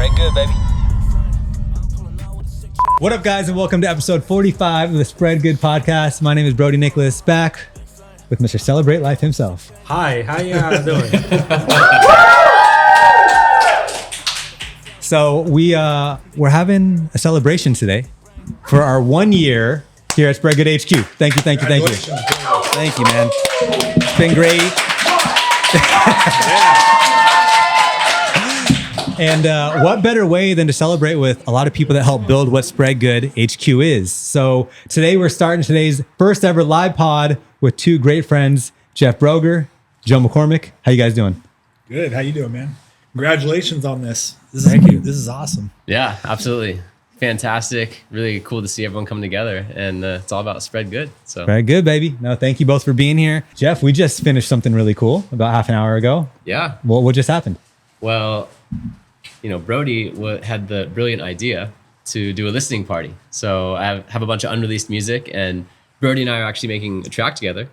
Spread good, baby. What up, guys, and welcome to episode 45 of the Spread Good podcast. My name is Brodi Nicholas, back with Mr. Celebrate Life himself. Hi, how you doing? So we're having a celebration today for our 1 year here at Spread Good HQ. Thank you. Thank you, man. It's been great. And what better way than to celebrate with a lot of people that help build what Spread Good HQ is. So today we're starting today's first ever live pod with two great friends, Jeff Broger, Joe McCormick. How you guys doing? Good. How you doing, man? Congratulations on this. Thank you. This is awesome. Yeah, absolutely. Fantastic. Really cool to see everyone come together, and it's all about Spread Good. So Spread Good, baby. No, thank you both for being here. Jeff, we just finished something really cool about half an hour ago. yeah, What just happened? well, Brody had the brilliant idea to do a listening party. So I have a bunch of unreleased music, and Brody and I are actually making a track together.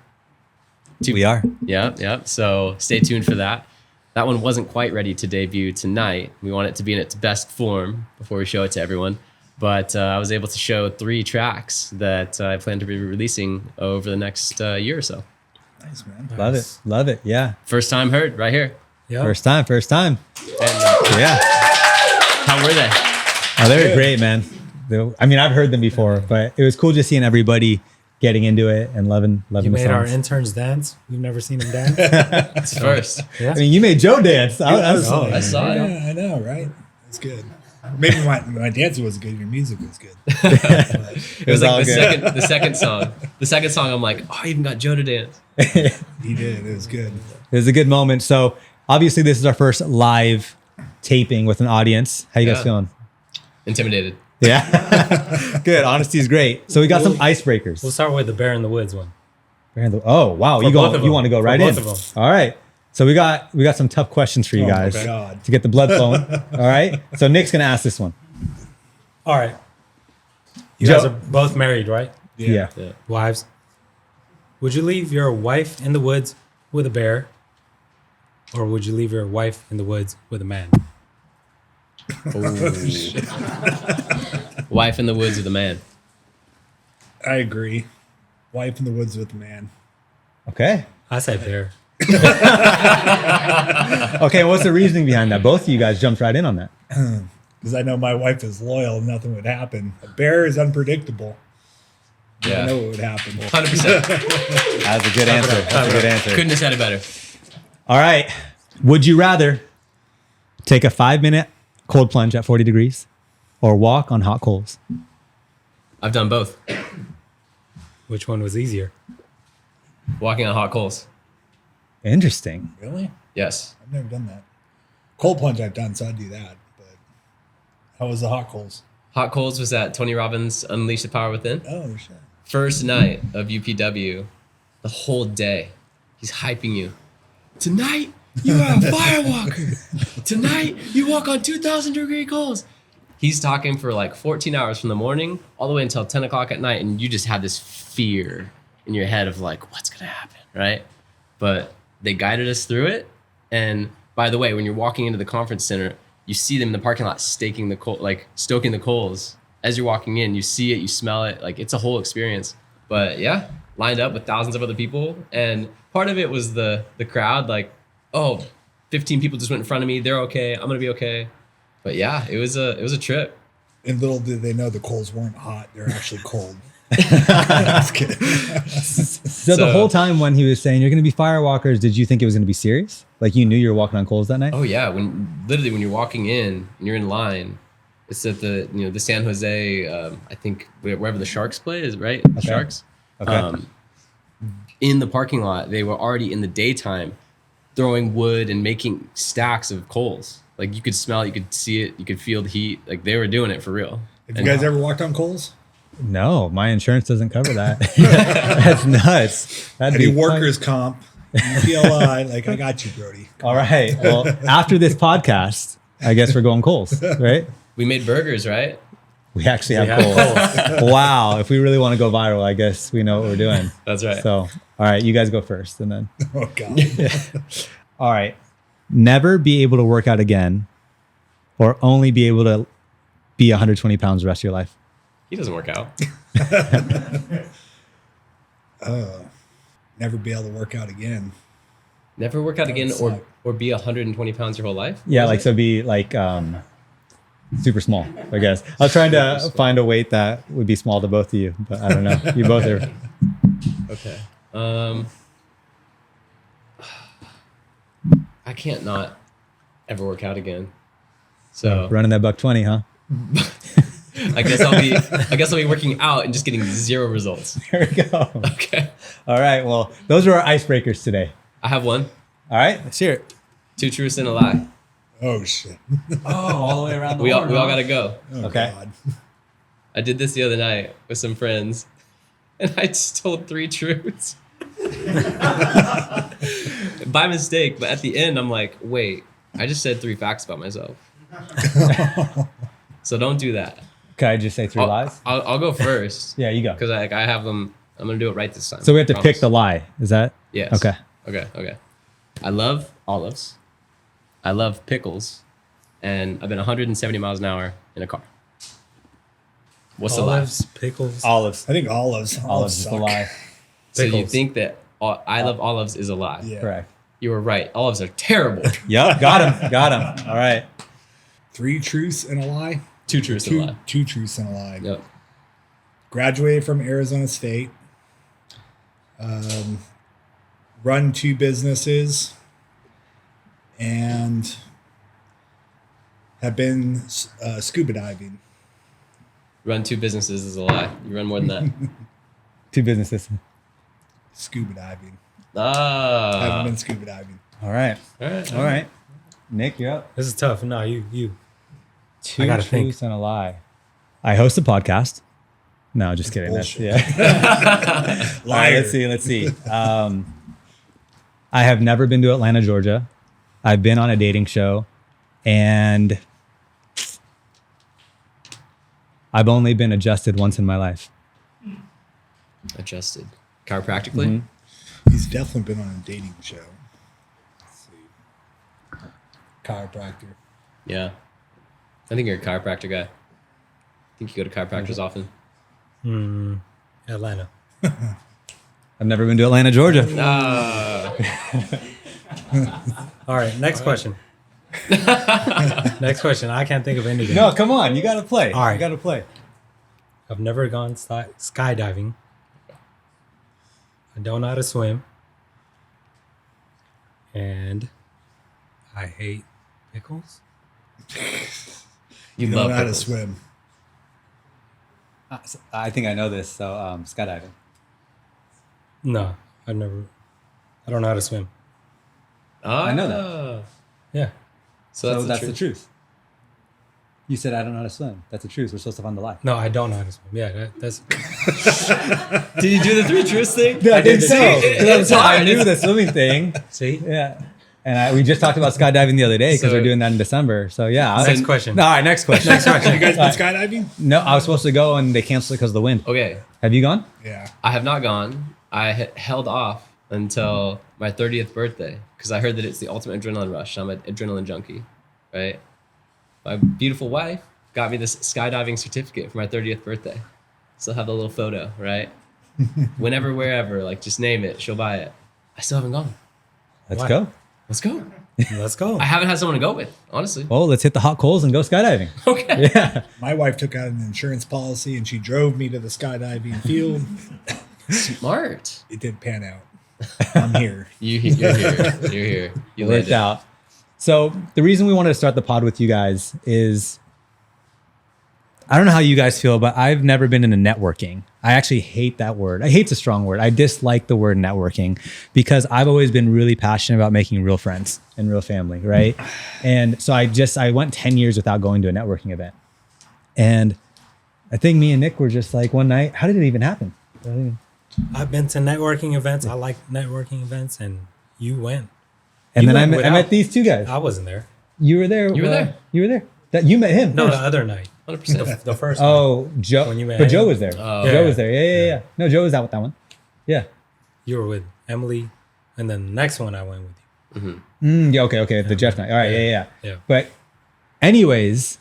We are. Yeah. So stay tuned for that. That one wasn't quite ready to debut tonight. We want it to be in its best form before we show it to everyone. But I was able to show 3 tracks that I plan to be releasing over the next year or so. Nice, man. Love it. Yeah. First time heard right here. Yep. First time. And, Yeah. how were they? Oh, they were great, man. I mean, I've heard them before, but it was cool just seeing everybody getting into it and loving You the made our songs. interns dance. We've never seen them dance. It's first. Yeah. I mean, you made Joe dance. I saw it. Yeah, I know, right? It's good. Maybe my dancing was good. Your music was good. It was all like good. the second song. The second song, I'm like, oh, I even got Joe to dance. He did. It was good. It was a good moment. So obviously this is our first live taping with an audience. How you guys Yeah. feeling? Intimidated. Yeah. Good. Honesty is great. So we got some icebreakers. We'll start with the Bear in the Woods one. Oh, wow. For both of You them. want to go For right both in. of them. All right. So we got some tough questions for you Oh my guys God. to get the blood flowing. All right. So Nick's going to ask this one. All right. You Joe- guys are both married, right? Yeah. Wives. Would you leave your wife in the woods with a bear? Or would you leave your wife in the woods with a man? Wife in the woods with a man. I agree. Wife in the woods with a man. Okay. I say bear. Okay. What's the reasoning behind that? Both of you guys jumped right in on that. Because I know my wife is loyal. Nothing would happen. A bear is unpredictable. Yeah. I know what would happen. 100%. That's a good answer. That's a good answer. Couldn't have said it better. All right. Would you rather take a 5-minute cold plunge at 40 degrees or walk on hot coals? I've done both. Which one was easier? Walking on hot coals. Interesting. Really? Yes. I've never done that. Cold plunge I've done, so I'd do that. But how was the hot coals? Hot coals was at Tony Robbins' Unleash the Power Within. Oh, shit. First night of UPW, the whole day, he's hyping you. Tonight, you are a firewalker. Tonight, you walk on 2,000 degree coals. He's talking for like 14 hours from the morning all the way until 10 o'clock at night, and you just have this fear in your head of like, what's going to happen, right? But they guided us through it. And by the way, when you're walking into the conference center, you see them in the parking lot stoking the coals. As you're walking in, you see it, you smell it. Like, it's a whole experience. But yeah, lined up with thousands of other people. And part of it was the crowd, like, oh, 15 people just went in front of me. They're okay. I'm going to be okay. But yeah, it was a trip. And little did they know the coals weren't hot. They're actually cold. Just kidding. So the whole time when he was saying you're going to be firewalkers, did you think it was going to be serious? Like you knew you were walking on coals that night? Oh yeah, when you're walking in and you're in line, it's at the the San Jose, I think wherever the Sharks play is, right? The Sharks. Okay. In the parking lot, they were already in the daytime throwing wood and making stacks of coals. Like you could smell it, you could see it, you could feel the heat. Like they were doing it for real. Have you guys ever walked on coals? No, my insurance doesn't cover that. That's nuts. That'd Any be workers' comp, PLI, like I got you, Brody. All right. Well, after this podcast, I guess we're going coals, right? We made burgers, right? We actually have coals. Wow. If we really want to go viral, I guess we know what we're doing. That's right. So, all right, you guys go first and then. Oh God. All right. Never be able to work out again or only be able to be 120 pounds the rest of your life? He doesn't work out. Never be able to work out again. Never work out That again, would or suck. be 120 pounds your whole life. Yeah, What like is so be like super small, I guess. I was trying to find a weight that would be small to both of you, but I don't know. You both are. it? Okay. I can't not ever work out again. So Running that $120, huh? I guess I'll be working out and just getting zero results. There we go. Okay. All right. Well, those are our icebreakers today. I have one. All right. Let's hear it. 2 truths and a lie. Oh shit. Oh, all the way around We all gotta go. Oh, Okay. God. I did this the other night with some friends, and I just told 3 truths by mistake. But at the end, I'm like, wait, I just said 3 facts about myself. So don't do that. Can I just say 3 lies? I'll go first. Yeah, you go. Because I have them. I'm gonna do it right this time. So we have to Promise. pick the lie. Is that? Yes. Okay. Okay. I love olives. I love pickles, and I've been 170 miles an hour in a car. What's the lie? Olives, pickles. Olives. I think olives. Olives is the suck. lie. So you Pickles. think that I love olives is a lie? Yeah. Correct. You were right. Olives are terrible. Yep. Got him. Got him. All right. 3 truths and a lie. 2 truths and a lie. Two truths and a lie. Yep. Graduated from Arizona State. Run 2 businesses. And have been scuba diving. Run 2 businesses is a lie. You run more than that. 2 businesses. Scuba diving. Haven't Ah. been scuba diving. All right. All right. All right. Nick, you're up. This is tough. No, you. 2 I gotta think. truths and a lie. I host a podcast. No, just kidding. That's, bullshit. yeah. All right, Liar. let's see. I have never been to Atlanta, Georgia. I've been on a dating show, and I've only been adjusted once in my life. Adjusted. Chiropractically? Mm-hmm. He's definitely been on a dating show. Let's see. Chiropractor. Yeah. I think you're a chiropractor guy. I think you go to chiropractors often. Atlanta. I've never been to Atlanta, Georgia. Ah. All right. Next question. Next question. I can't think of anything. No, come on. You got to play. All right. You got to play. I've never gone skydiving. I don't know how to swim. And I hate pickles. You You love don't know how to pickles. swim. I think I know this. So skydiving. No, I don't know how to swim. Ah. I know that. Yeah. So that's the truth. truth. You said I don't know how to swim. That's the truth. We're supposed to find the lie. No, I don't know how to swim. Yeah, that's Did you do the 3 truths thing? I think so. It's I hard. knew the swimming thing. see. Yeah. And we just talked about skydiving the other day because So- we're doing that in December. So yeah. Next question. All right, next question. Next question. You guys been skydiving? No, I was supposed to go and they canceled it because of the wind. Okay. Have you gone? Yeah. I have not gone. I held off until my 30th birthday because I heard that it's the ultimate adrenaline rush. I'm an adrenaline junkie, right? My beautiful wife got me this skydiving certificate for my 30th birthday. Still have the little photo, right? Whenever, wherever, like just name it, she'll buy it. I still haven't gone. Let's Why? go. Let's go. Let's go. I haven't had someone to go with, honestly. Well, let's hit the hot coals and go skydiving. Okay. Yeah. My wife took out an insurance policy and she drove me to the skydiving field. Smart. It didn't pan out. I'm here. You're here. You're here. You Worked landed. out. So the reason we wanted to start the pod with you guys is I don't know how you guys feel, but I've never been into networking. I actually hate that word. I hate's a strong word. I dislike the word networking because I've always been really passionate about making real friends and real family, right? And so I went 10 years without going to a networking event. And I think me and Nick were just like one night, how did it even happen? I've been to networking events. I like networking events, and you went. And You then I went met, I without- met these two guys. I wasn't there. You were there. You were there. You were there. That you met him. No, the first. other night. 100%. The first one. Oh, Joe. When you met But Joe him. was there. Oh. Joe Yeah. was there. Yeah. No, Joe was out with that one. Yeah. You were with Emily, and then the next one I went with you. Yeah. Okay. The Jeff night. All right. Yeah. Yeah. But Anyways,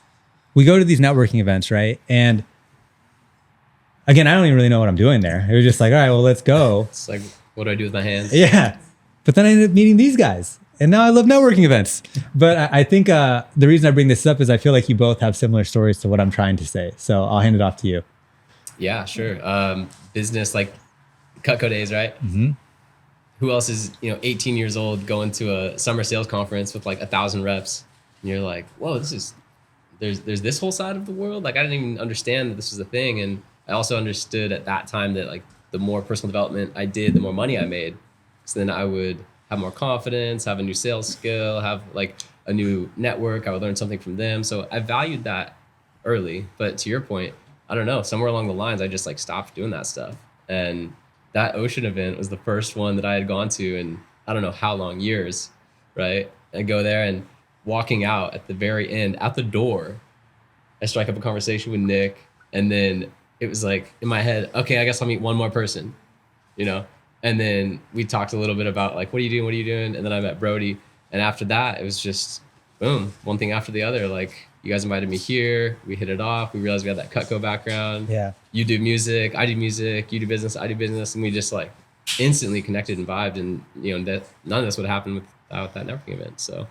we go to these networking events, right? And again, I don't even really know what I'm doing there. It was just like, all right, well, let's go. It's like, what do I do with my hands? Yeah. But then I ended up meeting these guys. And now I love networking events. But I think the reason I bring this up is I feel like you both have similar stories to what I'm trying to say. So I'll hand it off to you. Yeah, sure. Business, like Cutco days, right? Mm-hmm. Who else is 18 years old going to a summer sales conference with like 1,000 reps, and you're like, whoa, there's this whole side of the world. Like I didn't even understand that this was a thing, and I also understood at that time that like the more personal development I did, the more money I made. So then I would have more confidence, have a new sales skill, have like a new network. I would learn something from them. So I valued that early. But to your point, I don't know, somewhere along the lines, I just like stopped doing that stuff. And that ocean event was the first one that I had gone to in, I don't know how long, years, right? And go there and walking out at the very end, at the door, I strike up a conversation with Nick. And then it was like in my head, okay, I guess I'll meet one more person, And then we talked a little bit about like, what are you doing? What are you doing? And then I met Brody. And after that, it was just boom, one thing after the other. Like you guys invited me here. We hit it off. We realized we had that Cutco background. Yeah. You do music. I do music. You do business. I do business. And we just like instantly connected and vibed. And, that none of this would happen without that networking event. So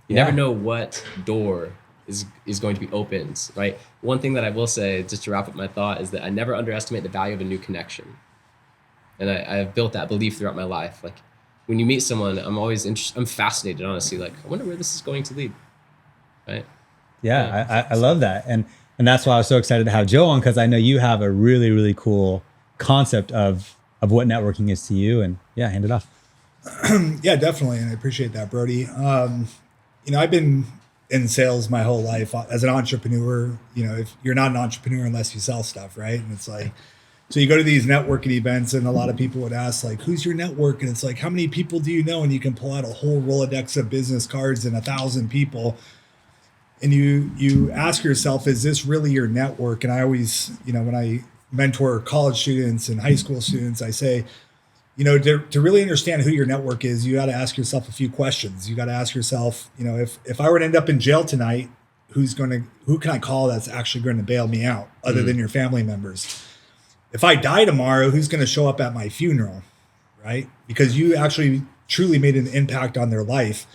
you never know what door is going to be opened, right? One thing that I will say, just to wrap up my thought, is that I never underestimate the value of a new connection. And I have built that belief throughout my life. Like when you meet someone, I'm always I'm fascinated, honestly. Like I wonder where this is going to lead, right? Yeah. I love that. And that's why I was so excited to have Joe on, because I know you have a really, really cool concept of what networking is to you. And yeah, hand it off. Yeah, definitely. And I appreciate that, Brody. I've been in sales my whole life as an entrepreneur. If you're not an entrepreneur unless you sell stuff, right? And it's like, so you go to these networking events and a lot of people would ask like, who's your network? And it's like, how many people do you know? And you can pull out a whole Rolodex of business cards and 1,000 people. And you ask yourself, is this really your network? And I always, when I mentor college students and high school students, I say, to really understand who your network is, you got to ask yourself a few questions. You got to ask yourself, if I were to end up in jail tonight, who can I call that's actually going to bail me out other than your family members? If I die tomorrow, who's going to show up at my funeral, right? Because you actually truly made an impact on their life.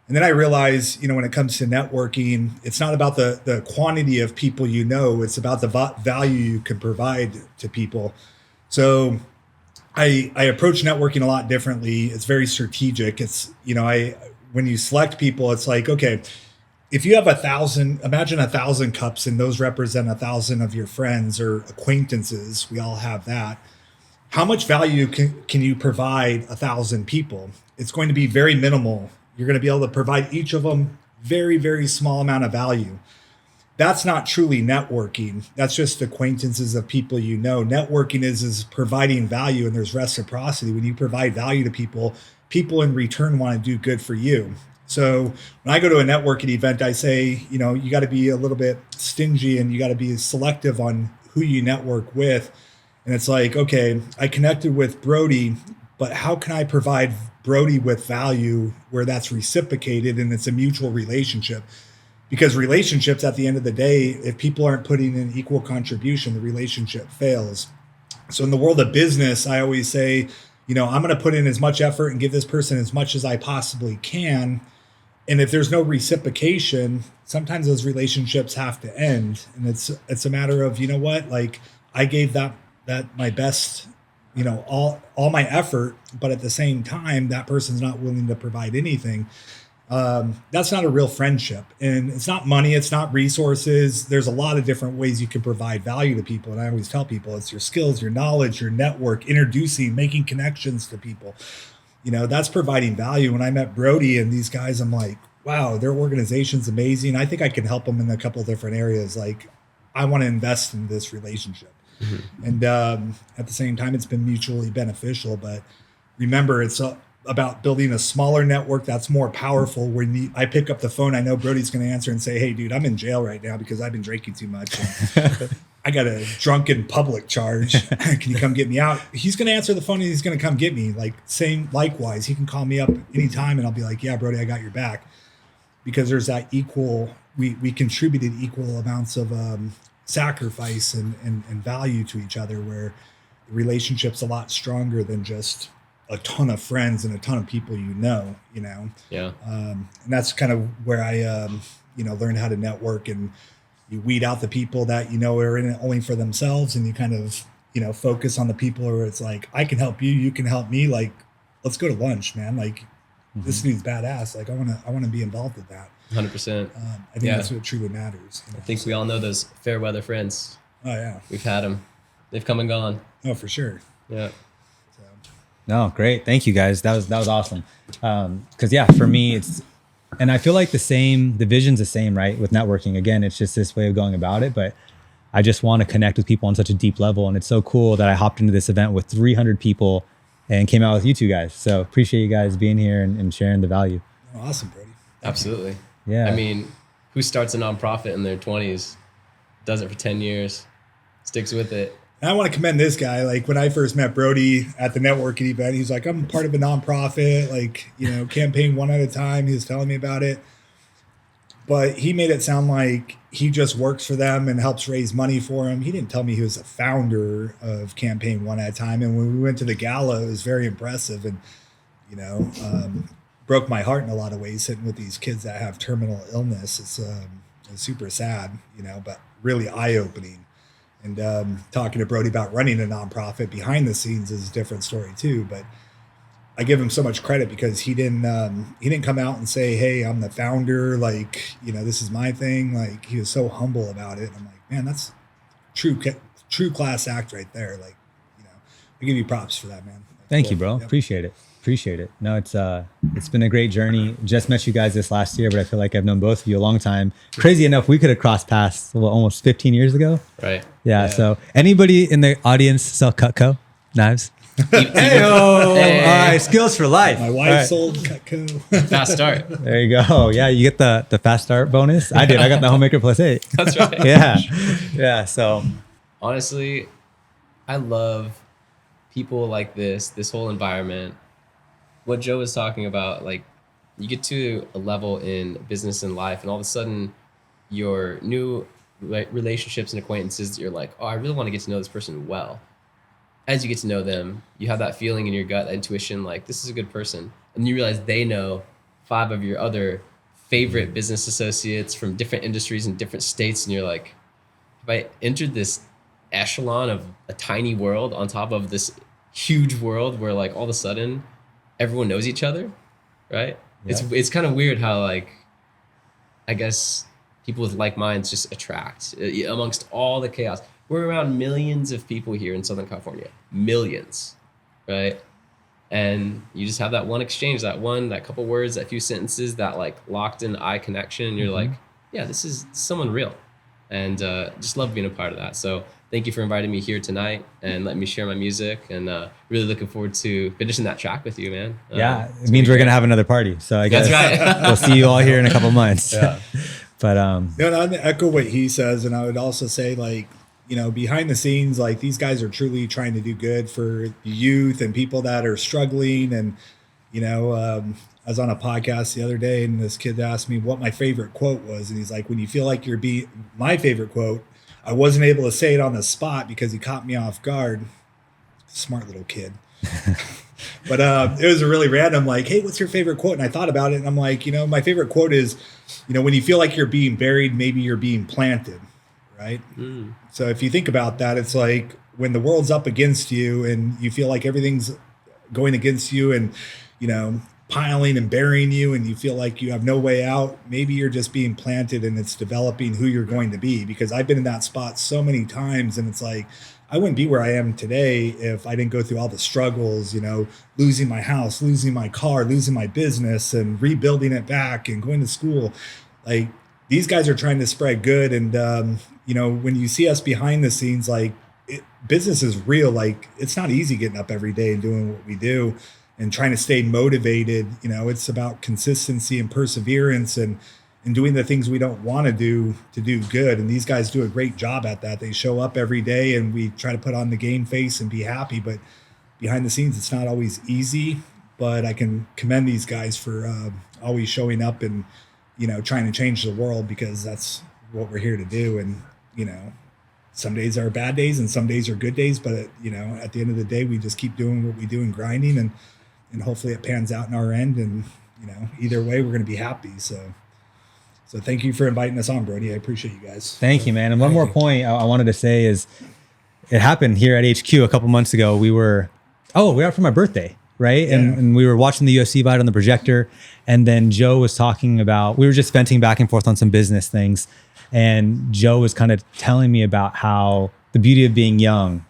And then I realized, when it comes to networking, it's not about the quantity of people it's about the value you can provide to people. So I approach networking a lot differently. It's very strategic. It's, when you select people, it's like, okay, if you have 1,000, imagine 1,000 cups and those represent 1,000 of your friends or acquaintances. We all have that. How much value can you provide 1,000 people? It's going to be very minimal. You're going to be able to provide each of them very, very small amount of value. That's not truly networking. That's just acquaintances of people you know. Networking is providing value, and there's reciprocity. When you provide value to people, people in return want to do good for you. So when I go to a networking event, I say, you got to be a little bit stingy and you got to be selective on who you network with. And it's like, okay, I connected with Brody, but how can I provide Brody with value where that's reciprocated and it's a mutual relationship? Because relationships, at the end of the day, if people aren't putting in equal contribution, the relationship fails. So in the world of business, I always say, I'm going to put in as much effort and give this person as much as I possibly can. And if there's no reciprocation, sometimes those relationships have to end. And it's a matter of, like I gave that my best, all my effort, but at the same time, that person's not willing to provide anything. That's not a real friendship. And it's not money. It's not resources. There's a lot of different ways you can provide value to people. And I always tell people it's your skills, your knowledge, your network, introducing, making connections to people. That's providing value. When I met Brody and these guys, I'm like, wow, their organization's amazing. I think I can help them in a couple of different areas. Like I want to invest in this relationship. Mm-hmm. And at the same time, it's been mutually beneficial. But remember, it's about building a smaller network that's more powerful. When I pick up the phone, I know Brody's going to answer and say, hey, dude, I'm in jail right now because I've been drinking too much. I got a drunken public charge. Can you come get me out? He's going to answer the phone and he's going to come get me. Likewise, he can call me up anytime and I'll be like, yeah, Brody, I got your back. Because there's that equal we contributed equal amounts of sacrifice and value to each other, where the relationship's a lot stronger than just a ton of friends and a ton of people you know. Yeah. And that's kind of where I learned how to network, and you weed out the people that are in it only for themselves, and you kind of focus on the people where it's like, I can help you, you can help me, like let's go to lunch, man, like this dude's badass, like I want to be involved with that. 100%. I think that's what truly matters. I think we all know those fair weather friends. Oh yeah, We've had them. They've come and gone. oh for sure. Yeah. So, No, great. Thank you guys. That was awesome. Cause yeah, for me and I feel like the vision's the same, right? With networking, again, it's just this way of going about it, but I just want to connect with people on such a deep level. And it's so cool that I hopped into this event with 300 people and came out with you two guys. So appreciate you guys being here and sharing the value. awesome, Brody. Absolutely. Yeah. I mean, who starts a nonprofit in their 20s, does it for 10 years, sticks with it? And I want to commend this guy. Like when I first met Brody at the networking event, he's like, I'm part of a nonprofit, like, campaign one at a time. He was telling me about it. But he made it sound like he just works for them and helps raise money for them. He didn't tell me he was a founder of Campaign One at a Time. And when we went to the gala, it was very impressive and, broke my heart in a lot of ways, sitting with these kids that have terminal illness. It's super sad, but really eye-opening. And talking to Brody about running a nonprofit behind the scenes is a different story too. But I give him so much credit because he didn't come out and say, hey, I'm the founder, like, this is my thing. Like, he was so humble about it. I'm like, man, that's true class act right there. Like, I give you props for that, man. Like, Thank cool. you, bro. Yep. Appreciate it. No, it's been a great journey. Just met you guys this last year, but I feel like I've known both of you a long time. Crazy enough, we could have crossed paths almost 15 years ago. Right. Yeah. So anybody in the audience sell Cutco knives? Hey, all right, skills for life. My wife sold Cutco. Fast start. There you go. Yeah, you get the fast start bonus. I did. I got the homemaker +8. That's right. Yeah. So Honestly, I love people like this whole environment. What Joe was talking about, like, you get to a level in business and life, and all of a sudden, your new relationships and acquaintances, you're like, oh, I really want to get to know this person well. As you get to know them, you have that feeling in your gut, that intuition, like, this is a good person. And you realize they know 5 of your other favorite business associates from different industries and different states, and you're like, have I entered this echelon of a tiny world on top of this huge world where, like, all of a sudden everyone knows each other, right? Yeah. It's kind of weird how, like, I guess people with like minds just attract amongst all the chaos. We're around millions of people here in Southern California, millions, right? And you just have that one exchange, that couple words, that few sentences, that like locked in eye connection, and you're like, yeah, this is someone real, and just love being a part of that. So thank you for inviting me here tonight and letting me share my music, and really looking forward to finishing that track with you, man. yeah, it means we're going to have another party. So I guess That's right. we'll see you all here in a couple months. Yeah. But I echo what he says, and I would also say, like, behind the scenes, like, these guys are truly trying to do good for youth and people that are struggling. And I was on a podcast the other day, and this kid asked me what my favorite quote was, and he's like, when you feel like you're my favorite quote, I wasn't able to say it on the spot because he caught me off guard. Smart little kid. But it was a really random, like, hey, what's your favorite quote? And I thought about it, and I'm like, my favorite quote is, when you feel like you're being buried, maybe you're being planted, right? So if you think about that, it's like when the world's up against you and you feel like everything's going against you and, piling and burying you, and you feel like you have no way out, maybe you're just being planted and it's developing who you're going to be. Because I've been in that spot so many times, and it's like, I wouldn't be where I am today if I didn't go through all the struggles, losing my house, losing my car, losing my business, and rebuilding it back and going to school. Like, these guys are trying to spread good. And, when you see us behind the scenes, like, business is real. Like, it's not easy getting up every day and doing what we do and trying to stay motivated. It's about consistency and perseverance and doing the things we don't want to do good. And these guys do a great job at that. They show up every day, and we try to put on the game face and be happy. But behind the scenes, it's not always easy. But I can commend these guys for always showing up and, trying to change the world, because that's what we're here to do. And, some days are bad days and some days are good days, but at the end of the day, we just keep doing what we do and grinding, and hopefully it pans out in our end. And, either way, we're going to be happy. So thank you for inviting us on, Brody. I appreciate you guys. Thank you, man. And one more point I wanted to say is it happened here at HQ a couple months ago. We were out for my birthday, right? Yeah. And we were watching the UFC fight on the projector. And then Joe was talking about, we were just venting back and forth on some business things. And Joe was kind of telling me about how the beauty of being young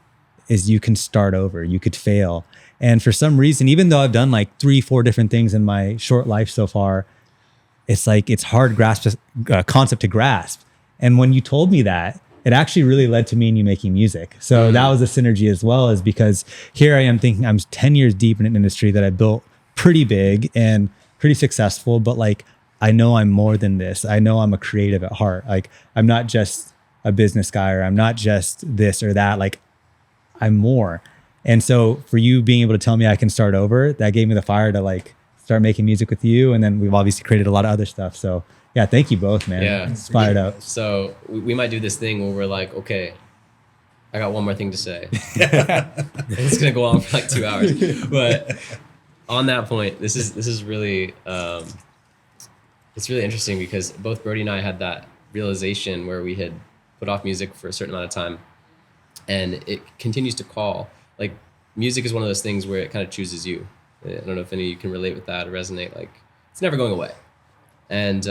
is you can start over, you could fail. And for some reason, even though I've done like 3-4 different things in my short life so far, it's like, it's hard concept to grasp. And when you told me that, it actually really led to me and you making music. So that was a synergy as well, as because here I am thinking I'm 10 years deep in an industry that I built pretty big and pretty successful, but like, I know I'm more than this. I know I'm a creative at heart. Like, I'm not just a business guy, or I'm not just this or that. Like, I'm more. And so for you being able to tell me I can start over, that gave me the fire to like start making music with you. And then we've obviously created a lot of other stuff. So yeah, thank you both, man. Yeah. Inspired up. So we might do this thing where we're like, okay, I got one more thing to say. It's gonna go on for like 2 hours. But on that point, this is really it's really interesting, because both Brody and I had that realization where we had put off music for a certain amount of time, and it continues to call. Like, music is one of those things where it kind of chooses you. I don't know if any of you can relate with that or resonate. Like, it's never going away. And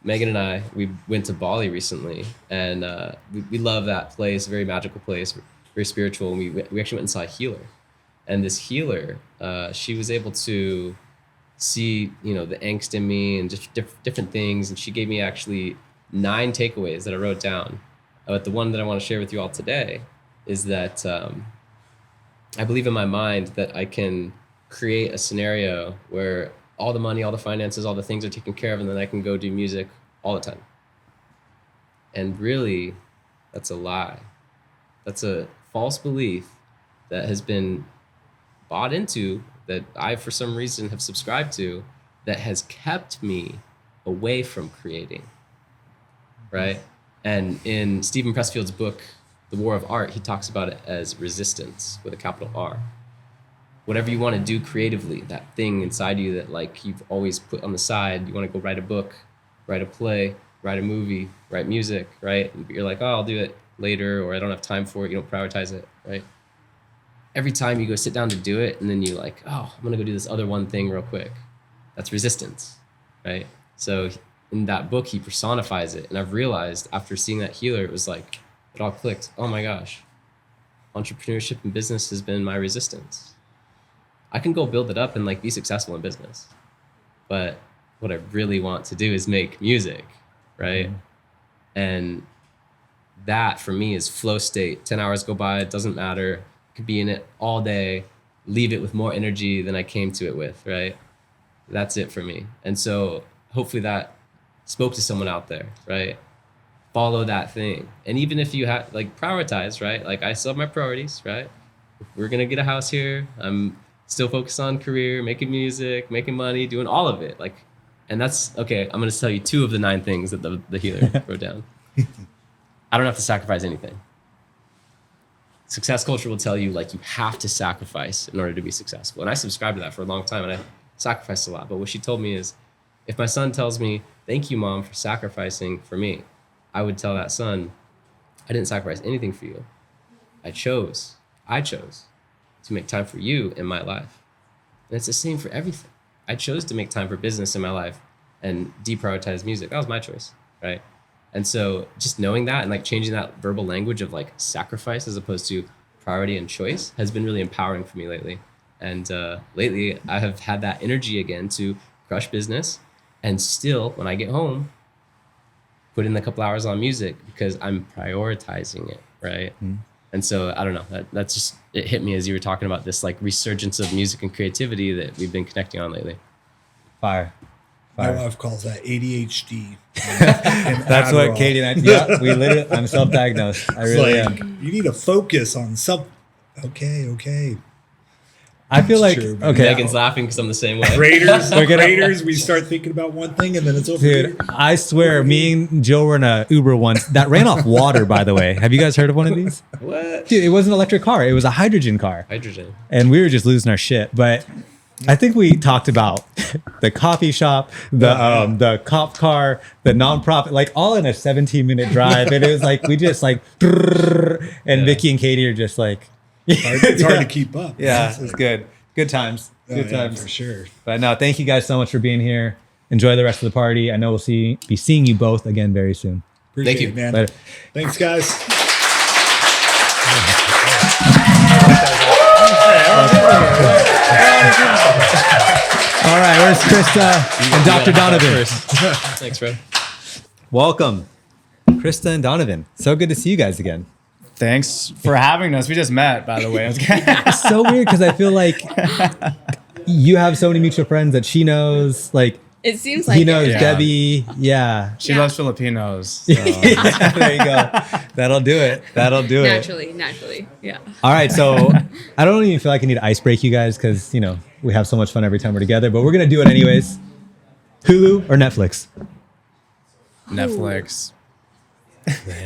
Megan and I, we went to Bali recently, and we love that place, very magical place, very spiritual. And we actually went and saw a healer. And this healer, she was able to see, the angst in me and just different things. And she gave me actually 9 takeaways that I wrote down. But the one that I want to share with you all today is that I believe in my mind that I can create a scenario where all the money, all the finances, all the things are taken care of, and then I can go do music all the time. And really, that's a lie. That's a false belief that has been bought into, that I, for some reason, have subscribed to, that has kept me away from creating, right? And in Stephen Pressfield's book, The War of Art, he talks about it as resistance with a capital R. Whatever you want to do creatively, that thing inside you that like you've always put on the side, you want to go write a book, write a play, write a movie, write music, right? But you're like, oh, I'll do it later, or I don't have time for it. You don't prioritize it, right? Every time you go sit down to do it, and then you like, oh, I'm going to go do this other one thing real quick. That's resistance, right? So in that book, he personifies it. And I've realized after seeing that healer, it was like, it all clicked. Oh my gosh. Entrepreneurship and business has been my resistance. I can go build it up and like be successful in business. But what I really want to do is make music, right? Mm-hmm. And that for me is flow state. 10 hours go by, it doesn't matter. I could be in it all day, leave it with more energy than I came to it with, right? That's it for me. And so hopefully that spoke to someone out there, right? Follow that thing. And even if you have like prioritize, right? Like I still have my priorities, right? We're going to get a house here. I'm still focused on career, making music, making money, doing all of it. Like, and that's okay. I'm going to tell you 2 of the 9 things that the healer wrote down. I don't have to sacrifice anything. Success culture will tell you like you have to sacrifice in order to be successful. And I subscribed to that for a long time, and I sacrificed a lot. But what she told me is, if my son tells me, thank you, Mom, for sacrificing for me, I would tell that son, I didn't sacrifice anything for you. I chose to make time for you in my life. And it's the same for everything. I chose to make time for business in my life and deprioritize music. That was my choice, right? And so just knowing that and like changing that verbal language of like sacrifice as opposed to priority and choice has been really empowering for me lately. And lately I have had that energy again to crush business and still, when I get home, put in a couple hours on music because I'm prioritizing it, right? Mm. And so I don't know, that's just, it hit me as you were talking about this like resurgence of music and creativity that we've been connecting on lately. Fire. My wife calls that ADHD. That's what Katie and I, yeah, we literally, I'm self-diagnosed. I really am. You need to focus on Okay. I feel like true. okay, Megan's laughing because I'm the same way. Raiders, we start thinking about one thing and then it's over here. dude. I swear, me and Joe were in a Uber once that ran off water. By the way, have you guys heard of one of these? What? Dude, it wasn't an electric car; it was a hydrogen car, Hydrogen. and we were just losing our shit. But I think we talked about the coffee shop, the cop car, the nonprofit, like all in a 17-minute drive, and it was like we just like, and Vicky and Katie are just like. It's hard to keep up. Yeah, it's good. Good times. Oh, Good yeah, times. for sure. But no, thank you guys so much for being here. Enjoy the rest of the party. I know we'll be seeing you both again very soon. Appreciate Thank you. it, man. Later. Thanks, guys. All right, where's Krista and Dr. Donovan? Thanks, bro. Welcome, Krista and Donovan. So good to see you guys again. Thanks for having us. We just met, by the way. It's so weird because I feel like you have so many mutual friends that she knows. Like It seems like he knows Yeah. Debbie. Yeah. She Yeah. loves Filipinos. So. There you go. That'll do it. That'll do it. naturally. Yeah. All right, so I don't even feel like I need to ice break you guys because we have so much fun every time we're together, but we're gonna do it anyways. Hulu or Netflix? Netflix.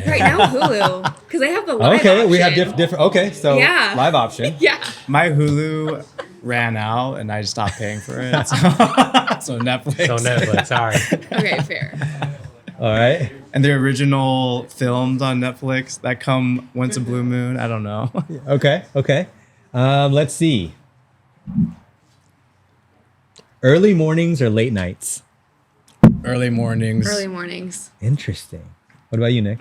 Right now, Hulu, because I have the live Okay, we have option. different. Okay, so Yeah. live option. Yeah. My Hulu ran out and I just stopped paying for it. So Netflix. So Netflix. All right. Okay, fair. All right. And the original films on Netflix that come once a blue moon. I don't know. Okay. Okay. Let's see. Early mornings or late nights? Early mornings. Early mornings. Interesting. What about you, Nick?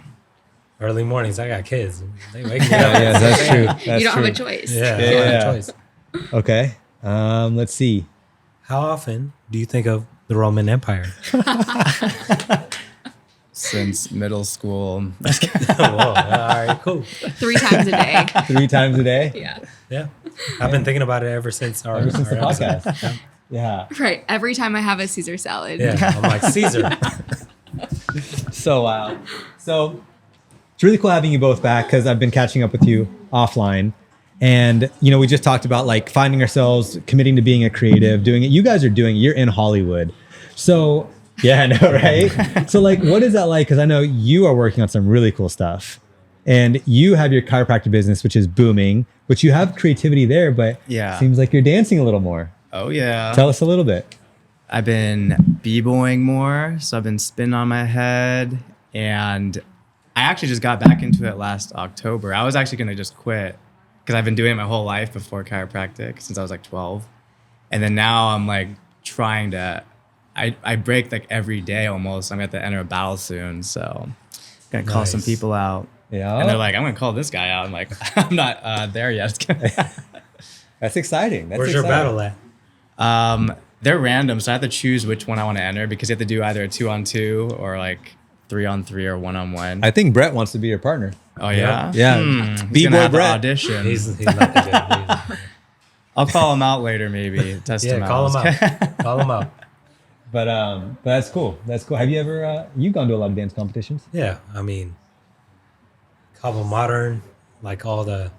Early mornings. I got kids. They wake me up. Yeah, that's true. That's you don't true. have a choice. Yeah. Yeah. I don't have a choice. Okay. Let's see. How often do you think of the Roman Empire? Since middle school. Whoa. All right. Cool. 3 times a day. 3 times a day. Yeah. Yeah. I've been thinking about it ever since our Ever since the episode. podcast. Yeah. Right. Every time I have a Caesar salad. Yeah. I'm like Caesar. So wow. So it's really cool having you both back because I've been catching up with you offline. And we just talked about like finding ourselves, committing to being a creative, doing it. You guys are doing it. You're in Hollywood. So yeah, I know, right? So like, what is that like? Because I know you are working on some really cool stuff. And you have your chiropractic business, which is booming, which you have creativity there, but Yeah. seems like you're dancing a little more. Oh, yeah. Tell us a little bit. I've been b-boying more, so I've been spinning on my head, and I actually just got back into it last October. I was actually gonna just quit because I've been doing it my whole life before chiropractic since I was like 12, and then now I'm like trying to. I break like every day almost. I'm at the enter a battle soon, so gonna call some Nice. people out. Yeah. And they're like, I'm gonna call this guy out. I'm like, I'm not there yet. That's exciting. That's Where's your exciting. battle at? They're random, so I have to choose which one I want to enter because you have to do either a 2-on-2 or like 3-on-3 or 1-on-1. I think Brett wants to be your partner. Oh yeah, Yeah. He's B-boy gonna have to Brett. audition. He's not that good. I'll call him out later, maybe test him Yeah, out. call him out. Call him out. But that's cool. That's cool. Have you ever you've gone to a lot of dance competitions? Yeah, I mean, Cabo Modern, like all the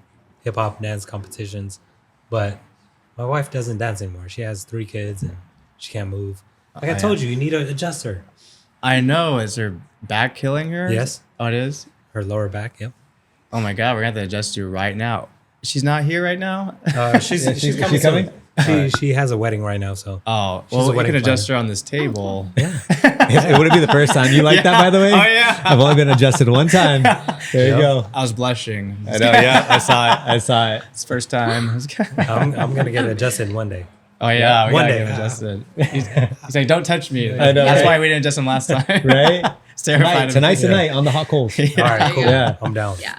hip hop dance competitions, but my wife doesn't dance anymore. She has 3 kids and she can't move. Like I told you, you need an adjuster. I know. Is her back killing her? Yes. Oh, it is. Her lower back. Yep. Oh my God, we're gonna have to adjust you right now. She's not here right now. She's Yeah, she's she coming. coming? She has a wedding right now, so Oh, She's a well, we wedding can adjust planner. her on this table. It wouldn't be the first time you like that, by the way. Oh yeah. I've only been adjusted one time. There you Yep. go. I was blushing. I know. Yeah, I saw it. I saw it. It's first time. I'm gonna get adjusted one day. Oh yeah, we one gotta day. get him adjusted. He's like, don't touch me. I know, That's right? why we didn't adjust him last time. Right. It's terrified. Tonight's the of him. night on the hot coals. All right, cool. Yeah. I'm down. Yeah.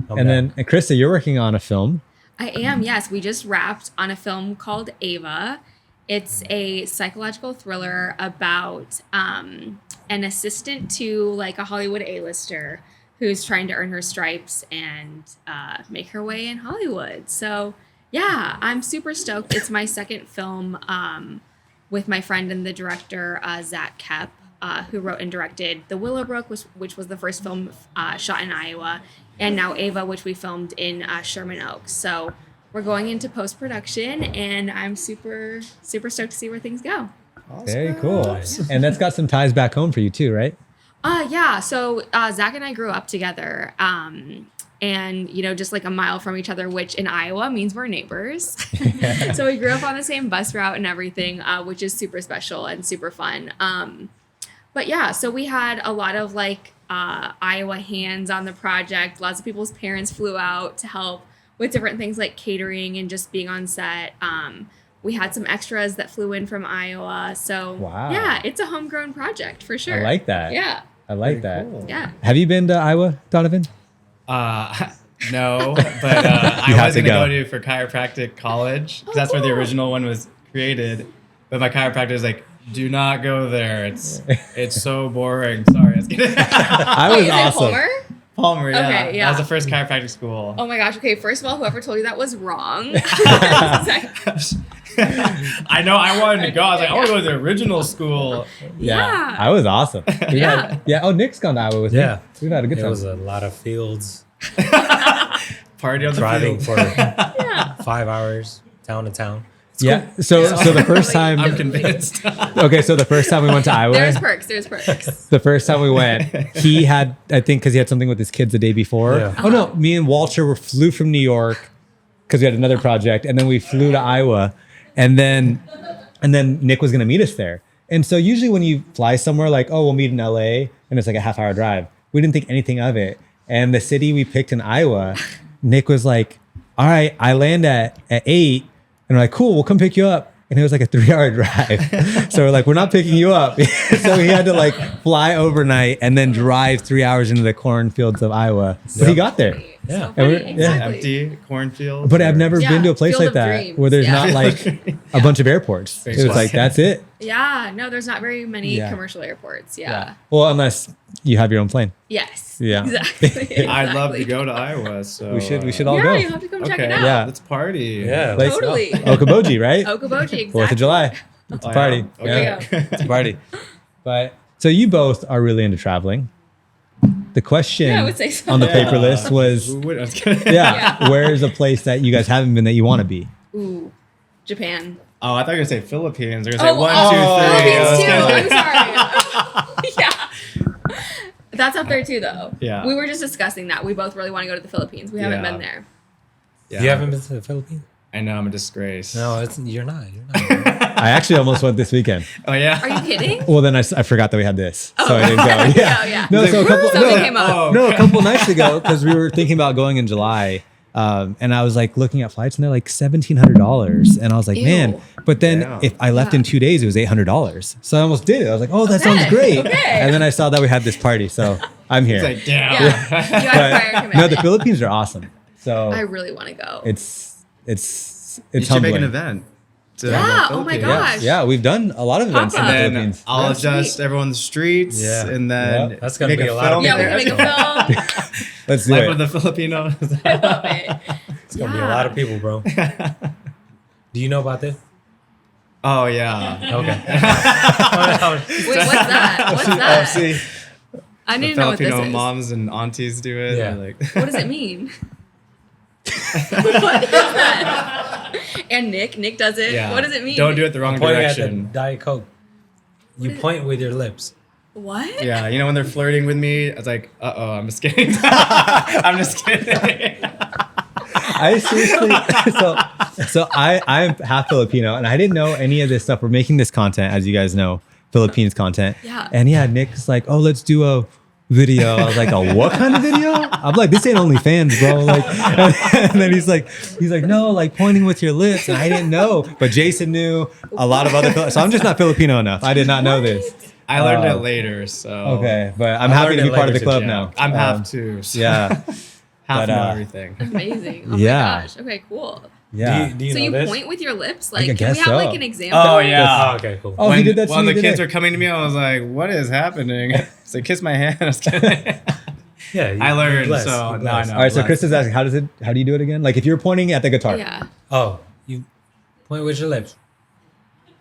I'm And down. then Krista, you're working on a film. I am, yes. We just wrapped on a film called Ava. It's a psychological thriller about an assistant to like a Hollywood A-lister who's trying to earn her stripes and make her way in Hollywood. So yeah, I'm super stoked. It's my second film with my friend and the director, Zach Kep, who wrote and directed The Willowbrook, which was the first film shot in Iowa, and now Ava, which we filmed in Sherman Oaks. So we're going into post production, and I'm super super stoked to see where things go. Very cool. And that's got some ties back home for you too, right? Yeah. So Zach and I grew up together, and just like a mile from each other, which in Iowa means we're neighbors. So we grew up on the same bus route and everything, which is super special and super fun. But yeah, so we had a lot of like Iowa hands on the project. Lots of people's parents flew out to help with different things like catering and just being on set. We had some extras that flew in from Iowa. So Wow. yeah, it's a homegrown project for sure. I like that. Yeah. I like that. Cool. Yeah. Have you been to Iowa, Donovan? No, but I have was to going go. to go for chiropractic college because that's where the cool. original one was created. But my chiropractor was like, "Do not go there. It's so boring." Sorry, I was kidding. I Wait, was is it awesome. Homer? Palmer, yeah. Okay, yeah. That was the first chiropractic school. Oh my gosh. Okay. First of all, whoever told you that was wrong. I know. I wanted to go. I was like, I want to go to the original school. Yeah. I was awesome. Yeah. Oh, Nick's gone to Iowa with Yeah. me. We've had a good It time. was a lot of fields, Party on the driving field. for Yeah. 5 hours town to town. yeah. So the first time, I'm convinced. okay, so the first time we went to Iowa, There's perks. There's perks. the first time we went, he had, I think, because he had something with his kids the day before. Yeah. Oh no, me and Walter flew from New York because we had another project, and then we flew to Iowa, and then Nick was gonna meet us there. And so usually when you fly somewhere, like, oh, we'll meet in LA, and it's like a half-hour drive, we didn't think anything of it. And the city we picked in Iowa, Nick was like, all right, I land at 8. And we're like, cool, we'll come pick you up. And it was like a 3-hour drive. So we're like, we're not picking you up. So he had to like fly overnight and then drive 3 hours into the cornfields of Iowa. But he got there. Yeah. So And we're- funny. yeah. Exactly. Empty cornfield. But I've never Yeah, been to a place Field like of that Dreams. where there's Yeah. not like a bunch of airports. It was like, that's it. Yeah. No, there's not very many Yeah. commercial airports. Yeah. Well, unless you have your own plane. Yes. Yeah. Exactly. I'd love to Exactly. go to Iowa. So We should all Yeah, go. you have to come check Okay, it out. Yeah. let's party. Yeah. Like- Totally. Okoboji, right? Okoboji, exactly. 4th of July. It's a Oh, yeah. party. Okay. Yeah. It's a party. But so you both are really into traveling. The question Yeah, I would say so. on the Yeah. paper list was, Who would- I was kidding. yeah, where's a place that you guys haven't been that you want to be? Ooh, Japan. Oh, I thought you were gonna say Philippines. You're gonna say Oh, 1, 2, 3. Philippines I was too. kidding. I'm sorry. Yeah. That's up there too, though. Yeah. We were just discussing that. We both really want to go to the Philippines. We haven't Yeah. been there. Yeah. You haven't been to the Philippines? I know I'm a disgrace. No, you're not. You're not. I actually almost went this weekend. Oh yeah. Are you kidding? Well, then I forgot that we had this, so I didn't go. Yeah, Oh, yeah. No, so a couple, Something came up. Oh, no, a couple nights ago, because we were thinking about going in July, and I was like looking at flights, and they're like $1,700, and I was like, Ew. man. But then Yeah. if I left Yeah. in 2 days, it was $800. So I almost did it. I was like, oh, that sounds great. Okay. And then I saw that we had this party, so I'm here. It's like damn. Yeah. You had prior commitment. No, the Philippines are awesome. So I really want to go. it's You should humbling. make an event. To Yeah, the oh my Philippines. gosh. Yeah, we've done a lot of events in the Papa. And then Philippines. I'll That's adjust sweet. everyone on the streets, Yeah. and then Yeah. That's gonna make be a lot of film yeah, we're there. gonna make a film. Let's do Life it. with the Filipinos. I love it. It's gonna be a lot of people, bro. Do you know about this? Oh yeah. Okay. Wait, what's that? What's that? See, I need the to know what this Filipino is. moms and aunties do it. Yeah. They're like, What does it mean? What is that? And Nick does it. yeah. What does it mean? Don't do it the wrong Pointing at the direction. Diet Coke. You point with your lips. What? Yeah, you know when they're flirting with me, I was like, I'm just kidding. I'm just kidding. I seriously, so I'm half Filipino, and I didn't know any of this stuff. We're making this content, as you guys know, Philippines content. Yeah. And yeah, Nick's like, oh, let's do a video. I was like, a what kind of video? I'm like, this ain't OnlyFans, bro. Like, and then he's like, no, like pointing with your lips. And I didn't know, but Jason knew a lot of other. So I'm just not Filipino enough. I did not know this. I learned it later, so Okay, but I'm I happy learned to be it part of the later club too, now. I'm half too. So Yeah, half but, know uh, everything. Amazing. Oh Yeah. my gosh. Okay, cool. yeah. Do you So know you this? point with your lips? I Like, can we guess have so. like an example? Oh yeah. Oh, okay, cool. Oh, he did that to when me the kids today. were coming to me, I was like, "What is happening?" So kiss my hand. I was kidding. Yeah, I learned, blessed, so you're now I blessed. know. All right, so Bless. Chris is asking, how do you do it again? Like if you're pointing at the guitar. Yeah. Oh, you point with your lips.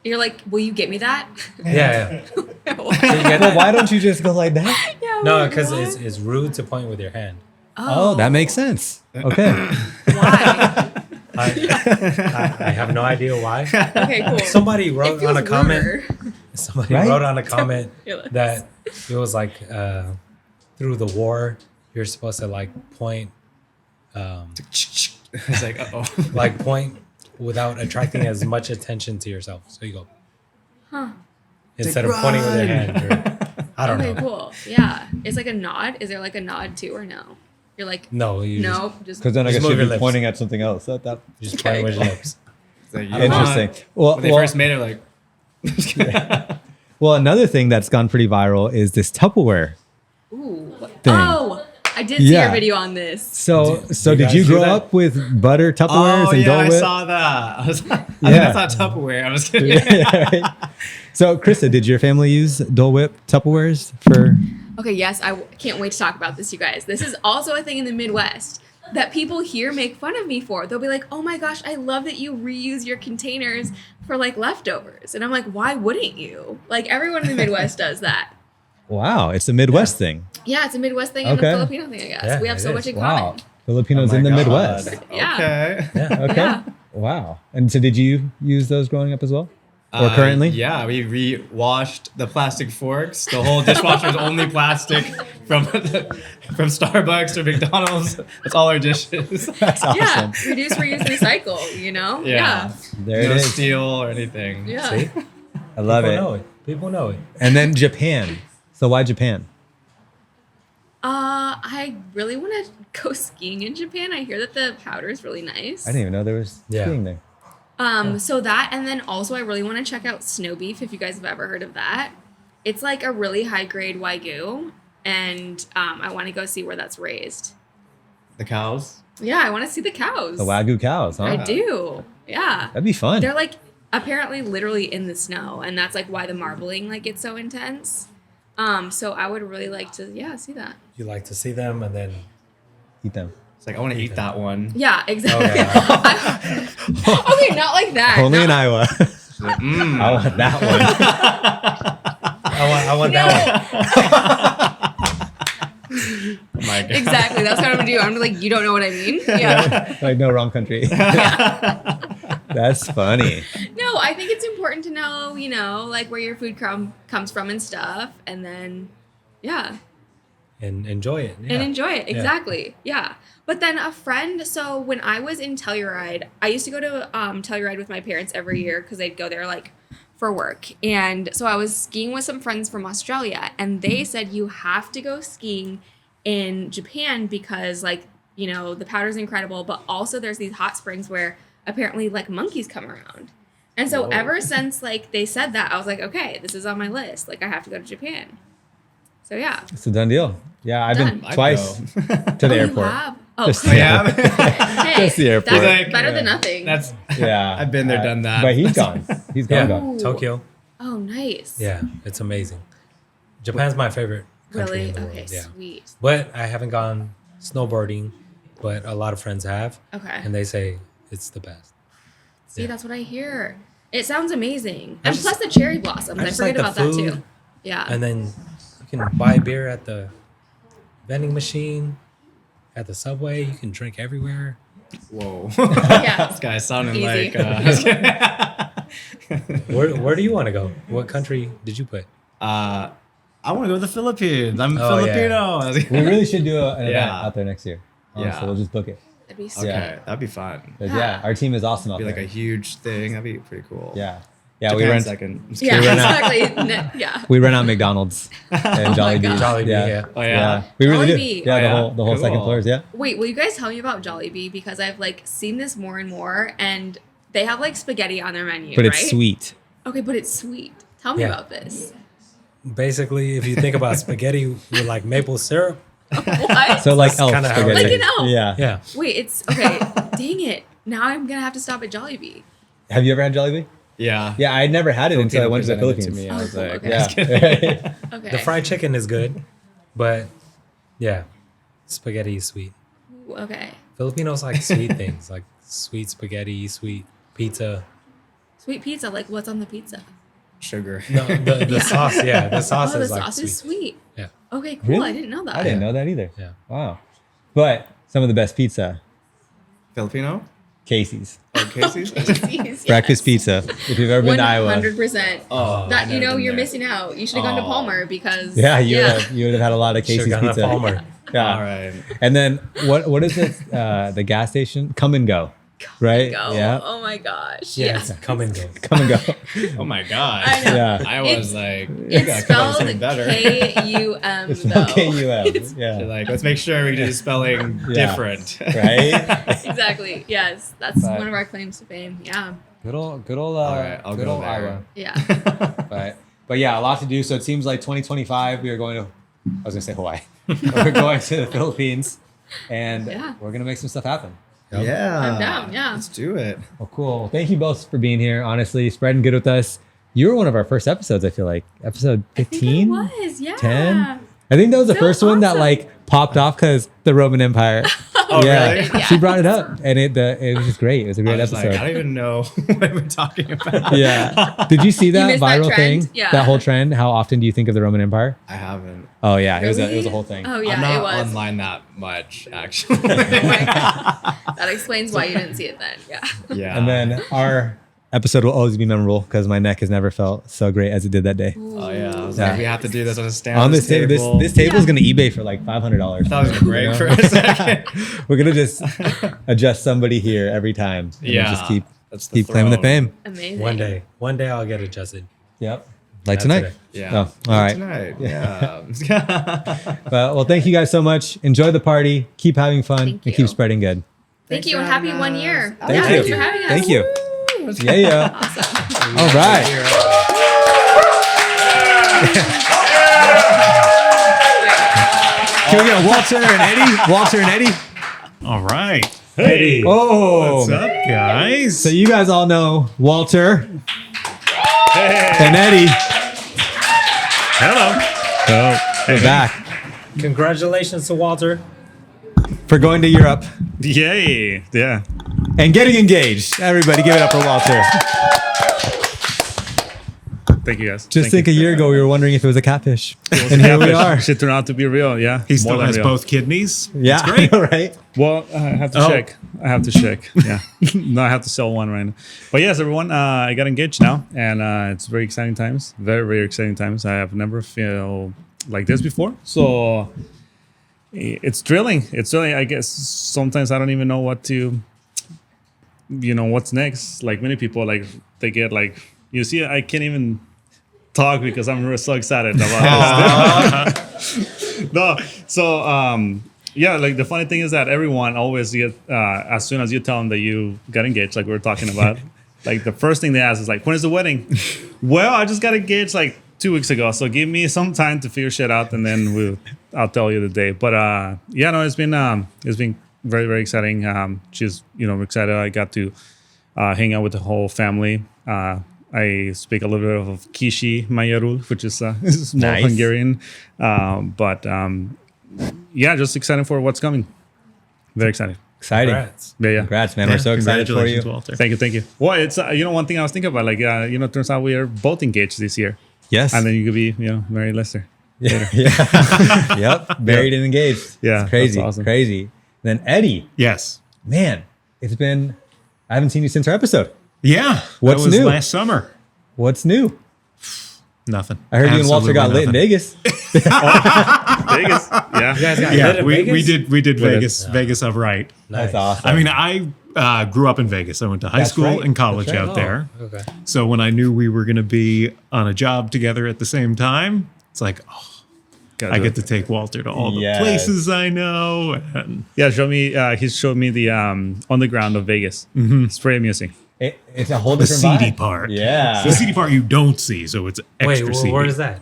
You're like, will you get me that? Yeah. What? You get Well, that? why don't you just go like that? Yeah, No, like, because what? it's rude to point with your hand. Oh, that makes sense. Okay. Why? I have no idea why. Okay, cool. Somebody It wrote feels on a comment. ruder. Somebody Right? wrote on a comment Yes. that it was like through the war, you're supposed to like point, It's like, oh. like point without attracting as much attention to yourself. So you go instead of pointing with your hand. Or, I don't Okay, know. cool. Yeah. It's like a nod. Is there like a nod too or no? You're like, No, you no, just Because then I Just guess move you'd your be lips. pointing at something else. That just Okay, point with your cool. lips. It's like, interesting. When they Well, first made it, like, well, another thing that's gone pretty viral is this Tupperware. ooh. Thing. Oh, I did see Yeah. your video on this. So, Do so you did guys you do grow that? up with butter Tupperwares oh and yeah, Dole I Whip? saw that. I was like, Yeah. that's not Tupperware. I was kidding. Yeah, right. So, Krista, did your family use Dole Whip Tupperwares for? Okay, yes, can't wait to talk about this, you guys. This is also a thing in the Midwest that people here make fun of me for. They'll be like, oh my gosh, I love that you reuse your containers for like leftovers. And I'm like, why wouldn't you? Like everyone in the Midwest does that. Wow, it's a Midwest thing. Yeah, it's a Midwest thing and Okay. a Filipino thing, I guess. Yeah, we have it so is. much in Wow, common. Filipinos Oh my in the God. Midwest. Yeah. Yeah. Okay. Yeah. Wow. And so, did you use those growing up as well, or currently? Yeah, we re-washed the plastic forks. The whole dishwasher is only plastic from Starbucks or McDonald's. That's all our dishes. That's awesome. Yeah. Reduce, reuse, recycle, you know? Yeah. There no it is. steel or anything. Yeah. See? I love People it. know it. People know it. And then Japan. So why Japan? I really want to go skiing in Japan. I hear that the powder is really nice. I didn't even know there was Yeah. skiing there. So that, and then also I really want to check out snow beef if you guys have ever heard of that. It's like a really high grade Wagyu, and I want to go see where that's raised. The cows. Yeah, I want to see the cows. The Wagyu cows, huh? I do. Yeah. That'd be fun. They're like apparently literally in the snow, and that's like why the marbling like gets so intense. So I would really like to, see that. You like to see them and then Eat them. It's like I want to eat that one. Yeah, exactly. Okay. Okay, not like that. Only Not- in Iowa. Mm. I want that one. I want that Oh my God. Exactly. That's what I'm gonna do. I'm gonna be like, you don't know what I mean? Yeah. Like, no, wrong country. That's funny. No, I think it's important to know, like where your food comes from and stuff, and then, yeah, and enjoy it. Yeah. and enjoy it. Yeah. Exactly. Yeah. But then a friend. So when I was in Telluride, I used to go to Telluride with my parents every year because they'd go there like for work, and so I was skiing with some friends from Australia, and they said you have to go skiing in Japan because like the powder's incredible, but also there's these hot springs where apparently like monkeys come around. And so ever since like they said that, I was like, okay, this is on my list. Like I have to go to Japan. So yeah. It's a done deal. Yeah, I've been Done. I'd twice go. to the You airport. have? Oh, Just cool. Yeah. Hey, Just the airport. That's Like, better yeah. than nothing. That's Yeah. I've been there, done that. But he's gone. He's gone. Yeah. gone. Ooh. Tokyo. Oh, nice. Yeah, it's amazing. Japan's my favorite country Really? in the Okay, world. Yeah. sweet. But I haven't gone snowboarding, but a lot of friends have, Okay. and they say it's the best. See, yeah. that's what I hear. It sounds amazing. I And just- plus the cherry blossoms. I I just forget like the about that food. too. Yeah. And then you can buy beer at the vending machine, at the subway. You can drink everywhere. whoa. Yeah. This guy's sounding Easy. like. Where do you want to go? What country did you put? I want to go to the Philippines. I'm Oh, yeah. Filipino. We really should do an event Yeah. out there next year. Honestly, Yeah. we'll just book it. That'd be Okay, sweet. Yeah. that'd be fun. 'Cause, yeah, our team is awesome out Be like there. a huge thing. That'd be pretty cool. Yeah. Yeah, Japan we rent second. I'm just Yeah, kidding. ran out. exactly. Yeah. we rent out McDonald's and Jolly God. Bees. Jollibee, yeah. Oh yeah. We really Jollibee. do. Yeah, Oh, yeah? the whole second Cool. floors. Yeah. Wait, will you guys tell me about Jollibee? Because I've like seen this more and more, and they have like spaghetti on their menu, But right? it's sweet. Okay, but it's sweet. Tell me Yeah. about this. Basically, if you think about spaghetti with like maple syrup, What? So like That's elf kinda how it spaghetti. Like an elf. Yeah. yeah. Wait, it's okay. Dang it! Now I'm gonna have to stop at Jollibee. Have you ever had Jollibee? Yeah. Yeah, I'd never had it until I went to the Filipino Philippines. presented it to me. I was Oh, like, okay. Yeah. just kidding. Okay. The fried chicken is good, but yeah, spaghetti is sweet. Ooh, okay. Filipinos like sweet things, like sweet spaghetti, sweet pizza. Sweet pizza. Like what's on the pizza? Sugar. No, the sauce, yeah, the sauce Oh, the is like sauce sweet. is sweet. Yeah, Okay, cool. Really? I didn't know that. I didn't know that either. yeah. Wow. But some of the best pizza. Filipino? Casey's. Oh, Casey's? Yes. Breakfast pizza. If you've ever been to Iowa. 100%. Oh, That I've you never know been you're there. missing out. You should have gone to Palmer because Yeah, you would have had a lot of Casey's Should've gone to pizza. Palmer. Yeah. All right. And then what is it? The gas station? Come and go. Right? Go. Yeah. Oh my gosh. Yeah, Yeah. it's come and go. Come and go. Oh my god. I know. Yeah. I It's- was like, you It's gotta come up with spelled something better. K-U-M though. KUM. Yeah. Like, let's make sure we do the spelling Yeah. different. Right? Exactly. Yes. That's But- one of our claims to fame. Yeah. Good old All right, I'll good go old there. Iowa. Yeah. But yeah, a lot to do. So it seems like 2025 we are going to I was gonna say Hawaii. We're going to the Philippines and Yeah. we're gonna make some stuff happen. Yeah. I'm down. Yeah. Let's do it. Well, cool. Thank you both for being here. Honestly, spreading good with us. You were one of our first episodes, I feel like. Episode 15? I think it was. Yeah. 10? I think that was the So first one that awesome. like popped off because the Roman Empire. Oh, really? Yeah. She brought it up and it was just great. It was a I great was episode. like, I don't even know what we're talking about. Yeah. Did you see that missed that viral trend? thing? Yeah. That whole trend? How often do you think of the Roman Empire? I haven't. Oh yeah, it was a Really? whole thing. Oh yeah, I'm not it was. online that much, actually. Oh my God. That explains why you didn't see it then. Yeah. Yeah. And then our episode will always be memorable because my neck has never felt so great as it did that day. Oh yeah. I was Yeah. like, we have to do this on a stand. On this table, this table is Yeah. gonna eBay for like $500. I thought it was gonna break for a second. We're gonna just adjust somebody here every time. And Yeah. just keep That's the claiming the throne. fame. Amazing. One day I'll get adjusted. Yep. Like Not tonight. today. Yeah. Oh, all right. Tonight. Yeah. Well, thank you guys so much. Enjoy the party. Keep having fun Thank and you. keep spreading good. Thank Thanks you. for And happy having 1 us. year. Thank Yeah, you. Thanks for having us. Thank you. Yeah. Awesome. All right. Can we get Walter and Eddie? Walter and Eddie? All right. Hey. Oh. What's up, guys? So you guys all know Walter and Eddie. Hello. Oh, We're back Congratulations to Walter. for going to Europe yay. Yeah. and getting engaged. Everybody give it up for Walter. Thank you, guys. Just think Thank a year ago we were wondering if it was a catfish. And here we are. Shit turned out to be real. Yeah. He More still than has real. both kidneys. Yeah, It's great. right? Well, I have to check. I have to check. Yeah. No, I have to sell one right now. But yes, everyone, I got engaged now, and it's very exciting times. Very, very exciting times. I have never felt like this before. So it's thrilling. It's thrilling. I guess sometimes I don't even know what to, what's next. Like many people, like they get like, you see, I can't even talk because I'm so excited about this. No, so yeah, like the funny thing is that everyone always get as soon as you tell them that you got engaged, like we were talking about, like the first thing they ask is like, when is the wedding? Well, I just got engaged like 2 weeks ago, so give me some time to figure shit out, and then I'll tell you the day. But yeah, no, it's been very, very exciting. She's excited. I got to hang out with the whole family. I speak a little bit of Kishi Mayarul, which is small Nice. Hungarian. But yeah, just excited for what's coming. Very excited. Exciting. Congrats. Yeah, yeah. Congrats, man. We're so excited for you. Congratulations, Walter. Thank you, thank you. Well, it's one thing I was thinking about, like it turns out we are both engaged this year, Yes. and then you could be married Lester. yeah. Yeah. Yep. Married and engaged. Yeah, It's crazy. that's awesome. Crazy. Then Eddie, Yes. man, I haven't seen you since our episode. Yeah. What's that was new? last summer. What's new? Nothing. I heard you and Walter Absolutely got lit in nothing. Vegas. Vegas. Yeah. You guys got lit Yeah, in we Vegas? did Lit. Vegas Vegas up right. That's Nice. awesome. I mean, I grew up in Vegas. I went to high That's school right. and college That's right. out there. Okay. So when I knew we were going to be on a job together at the same time, it's like, oh, I get to take Walter to all the Yes. places I know. And Yeah, he showed me the underground of Vegas. It's pretty amusing. It's a whole the different seedy vibe. part. Yeah. The seedy part you don't see, so it's Wait, extra seedy. where is that?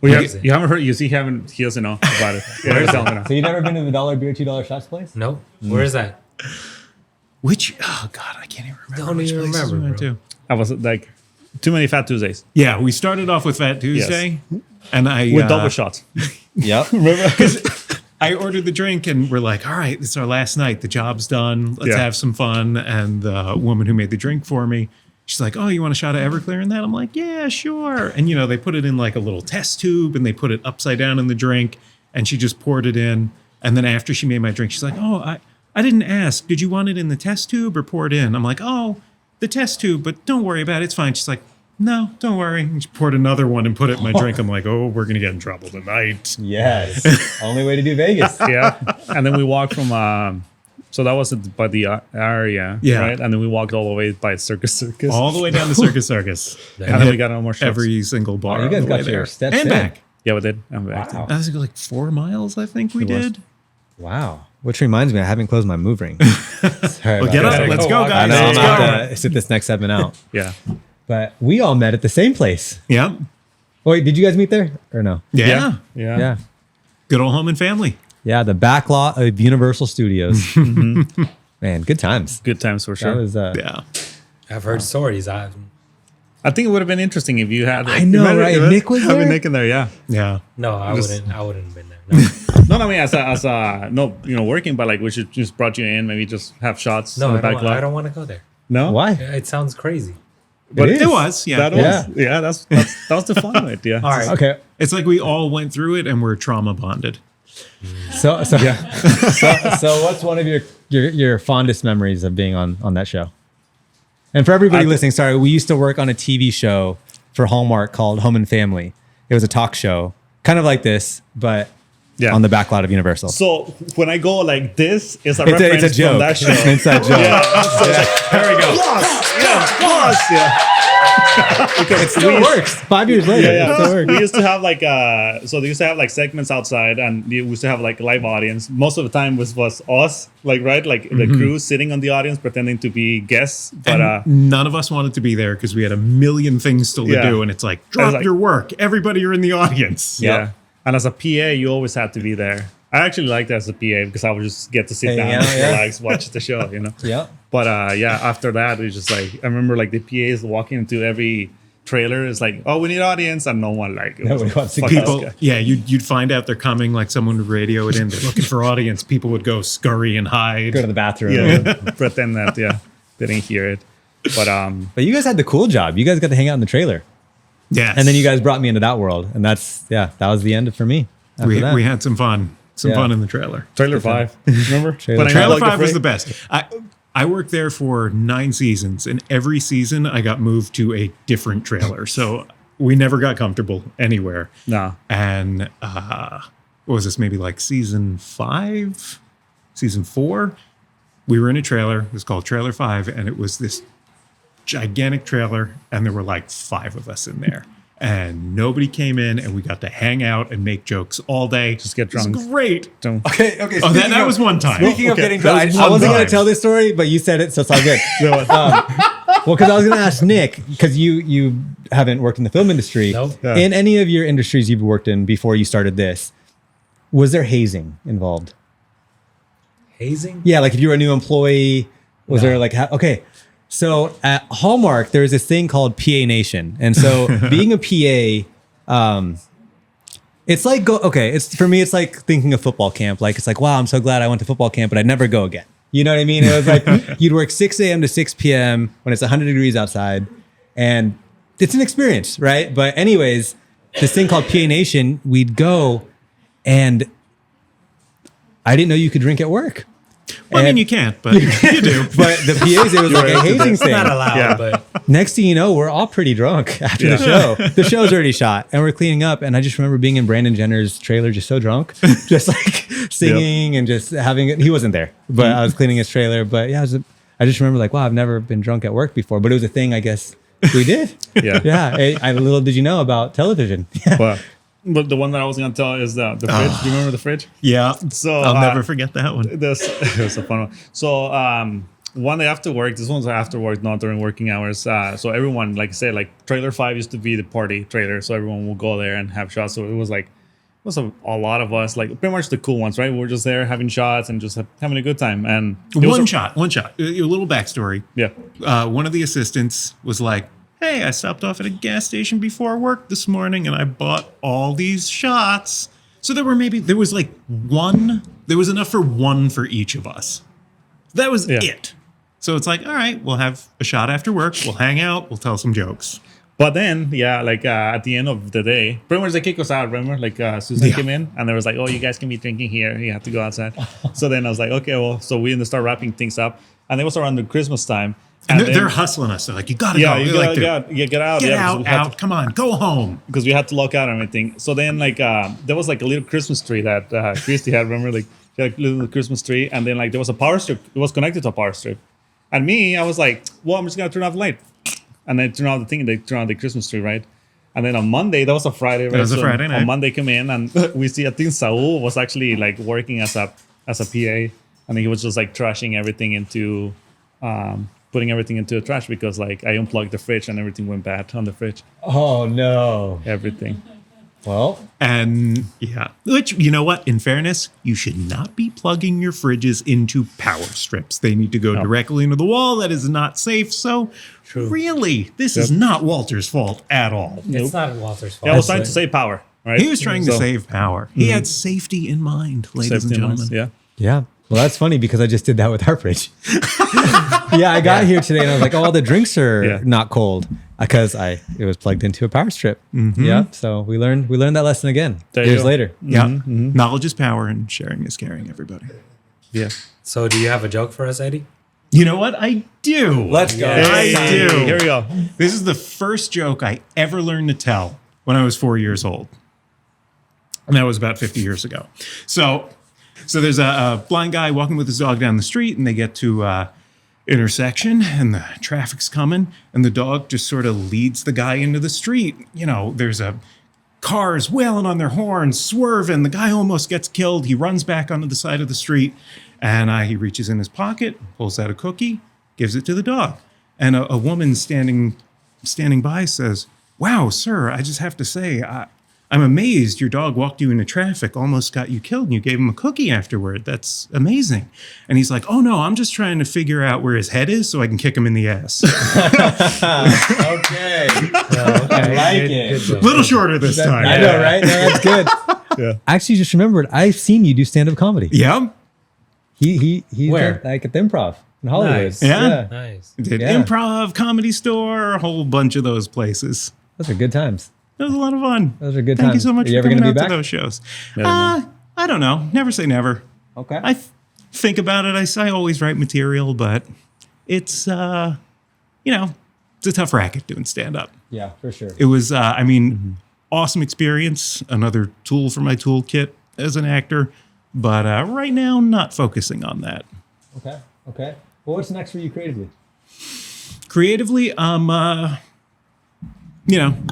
Well, Where is it? you haven't heard. He doesn't know about it. Where is it? So you never been to the $1 beer, $2 shots place? No. Where is that? Which, oh God, I can't even remember. Don't which even places remember, we went bro. to. I was like, too many Fat Tuesdays Yeah, we started off with Fat Tuesday, and I with double shots. Yep. I ordered the drink, and we're like, all right, it's our last night. The job's done. Let's Yeah. have some fun. And the woman who made the drink for me, she's like, oh, you want a shot of Everclear in that? I'm like, yeah, sure. And, they put it in like a little test tube, and they put it upside down in the drink, and she just poured it in. And then after she made my drink, she's like, oh, I didn't ask. Did you want it in the test tube or poured in? I'm like, oh, the test tube, but don't worry about it. It's fine. She's like, no, don't worry. And she poured another one and put it in my drink. I'm like, oh, we're going to get in trouble tonight. Yes. Only way to do Vegas. Yeah. And then we walked from, so that was by the area, Yeah. right? And then we walked all the way by Circus. All the way down to Circus. And then we got no more shots. Every single bar. Oh, you on guys the way got your there. steps and in. back. Yeah, we did. And back. Wow. That was like 4 miles, I think we It was. did. Wow. Which reminds me, I haven't closed my move ring. Sorry Well, get about up. that. Let's go, I guys. know I'm Let's out go. to sit this next segment out. Yeah. But we all met at the same place. Yeah. Wait, did you guys meet there or no? Yeah. Yeah. Yeah. Good old home and family. Yeah, the back lot of Universal Studios. Man, good times. Good times for That sure. was Yeah. I've heard stories. I think it would have been interesting if you had. I know, right? Imagine- Nick was having there? Nick in there, yeah. Yeah. no, I Just- wouldn't have been there. No, No, I mean, as no, working, but like we should just brought you in, maybe just have shots no, on the I back don't, lot. I don't want to go there. No, why? It sounds crazy. But It It is. was. Yeah. That Yeah. was, yeah, that was the fun of it. Yeah. All right. Okay. It's like we all went through it and we're trauma bonded. So so what's one of your fondest memories of being on that show? And for everybody listening, sorry, we used to work on a TV show for Hallmark called Home and Family. It was a talk show, kind of like this, but Yeah. on the back lot of Universal. So when I go like this, it's a It's reference a joke. from that show. It's an inside joke. There we go. It still works. 5 years later. Yeah, It still yeah. works. We used to have like so they used to have like segments outside, and we used to have like a live audience. Most of the time was us, like right, like the crew sitting on the audience pretending to be guests. But And none of us wanted to be there because we had a million things still to Yeah. do. And it's like, drop like- your work. Everybody are in the audience. yeah, and as a PA, you always had to be there. I actually liked that as a PA because I would just get to sit Hey, down, yeah, and yeah. relax, watch the show, you know. Yeah. But yeah, after that, it was just like I remember like the PAs walking into every trailer. It's like, oh, we need audience, and no one like it was Nobody like, wants to fuck go. this People, guy. yeah, you'd find out they're coming, like someone would radio it in. They're looking for audience. People would go scurry and hide. Go to the bathroom. Yeah, pretend that didn't hear it. But But you guys had the cool job. You guys got to hang out in the trailer. Yes. And then you guys brought me into that world. And that was the end for me. after that. we had some fun. Yeah. Fun in the trailer. Trailer 5, remember? Trailer When I Trailer unplugged 5 was the fridge? best. I worked there for 9 seasons, and every season I got moved to a different trailer. So we never got comfortable anywhere. No. And what was this? Maybe like season 5, season 4. We were in a trailer. It was called Trailer 5, and it was this gigantic trailer, and there were like 5 of us in there. And nobody came in, and we got to hang out and make jokes all day. Just get It was drunk. great. Don't. Okay. Oh, that was one time. Speaking of Okay, getting that drunk, was I one wasn't going time. to tell this story, but you said it, so it's all good. Well, because I was going to ask Nick, because you haven't worked in the film industry. Nope. Yeah. In any of your industries you've worked in before you started this, was there hazing involved? Hazing? Yeah, like if you were a new employee, was No. there like okay? So at Hallmark, there's this thing called PA Nation, and so being a PA, it's like it's for me, it's like thinking of football camp. Like it's like, wow, I'm so glad I went to football camp, but I'd never go again. You know what I mean? It was like you'd work 6 a.m. to 6 p.m. when it's 100 degrees outside, and it's an experience, right? But anyways, this thing called PA Nation, we'd go, and I didn't know you could drink at work. Well, I mean, And- you can't, but you do. But the PAs, it was like a hazing thing. Not allowed, Yeah. but Next thing you know, we're all pretty drunk after the show. The show's already shot, and we're cleaning up. And I just remember being in Brandon Jenner's trailer, just so drunk, just like singing and just having it. He wasn't there, but I was cleaning his trailer. But yeah, I just remember like, wow, I've never been drunk at work before. But it was a thing, I guess we did. Yeah. Yeah. I little did you know about television. But the one that I was gonna tell is the fridge. Do you remember the fridge? Yeah. So I'll never forget that one. This it was a fun one. So one day after work, this one's after work, not during working hours. So everyone, like I said, like trailer 5 used to be the party trailer, so everyone will go there and have shots. So it was a lot of us, like pretty much the cool ones, right? We're just there having shots and just having a good time. And it was One shot. A little backstory. Yeah. One of the assistants was like, hey, I stopped off at a gas station before work this morning and I bought all these shots. So there was enough for one for each of us. That was Yeah. it. So it's like, all right, we'll have a shot after work. We'll hang out. We'll tell some jokes. But then, yeah, like at the end of the day, pretty much they kicked us out. Remember, like Susan came in and there was like, "Oh, you guys can be drinking here. You have to go outside." So then I was like, "Okay, well." So we start wrapping things up, and it was around the Christmas time. And then- they're hustling us. They're like, you gotta yeah, go. you They're gotta, like, get out, Get yeah, because out, we had out. Come on, go home. because we had to lock out and everything. So then, like, there was like a little Christmas tree that Christy had. Remember, like, she had a little Christmas tree, and then like there was a power strip. It was connected to a power strip, and me, I was like, "Well, I'm just gonna turn off the light," and they turn off the thing, and they turn on the Christmas tree, right? And then on Monday, that was a Friday, right? That was a Friday night. On Monday, came in, and we see I think Saul was actually like working as a PA, and he was just like trashing everything into. Putting everything into the trash because like I unplugged the fridge and everything went bad on the fridge. Oh no. Everything. Well, And yeah, which, you know what? In fairness, you should not be plugging your fridges into power strips. They need to go directly into the wall. That is not safe. So really, this is not Walter's fault at all. It's not Walter's fault. Yeah, I was trying to save power, right? He was trying to So, save power. He had safety in mind, ladies and safety gentlemen. lines, yeah. yeah. Well, that's funny because I just did that with our fridge. Yeah, I got here today and I was like, "Oh, the drinks are not cold," because it was plugged into a power strip. Yeah, so we learned that lesson again There you years go. later. Yeah. Knowledge is power and sharing is caring, everybody. Yeah. So do you have a joke for us, Eddie? You know what? I do. Let's go. I do. Here we go. This is the first joke I ever learned to tell when I was 4 years old. And that was about 50 years ago. So there's a blind guy walking with his dog down the street, and they get to intersection, and the traffic's coming, and the dog just sort of leads the guy into the street. You know, there's cars wailing on their horns, swerving. The guy almost gets killed. He runs back onto the side of the street, and he reaches in his pocket, pulls out a cookie, gives it to the dog. And a woman standing by says, "Wow, sir, I just have to say, I'm amazed your dog walked you into traffic, almost got you killed, and you gave him a cookie afterward. That's amazing." And he's like, "Oh, no, I'm just trying to figure out where his head is so I can kick him in the ass." Okay. I like it. A little shorter this time. I know, right? No, that's good. Yeah. I actually just remembered I've seen you do stand-up comedy. Yeah. He Where? like at the Improv in Hollywood. Nice. Yeah. Nice. Did Yeah. Improv, Comedy Store, a whole bunch of those places. Those are good times. It was a lot of fun. Those are good Thank you times. so much Are you for ever coming gonna out be to back? those shows. Never know. I don't know. Never say never. Okay. I think about it. I always write material, but it's, it's a tough racket doing stand-up. Yeah, for sure. It was, awesome experience. Another tool for my toolkit as an actor. But right now, not focusing on that. Okay. Well, what's next for you creatively? Creatively,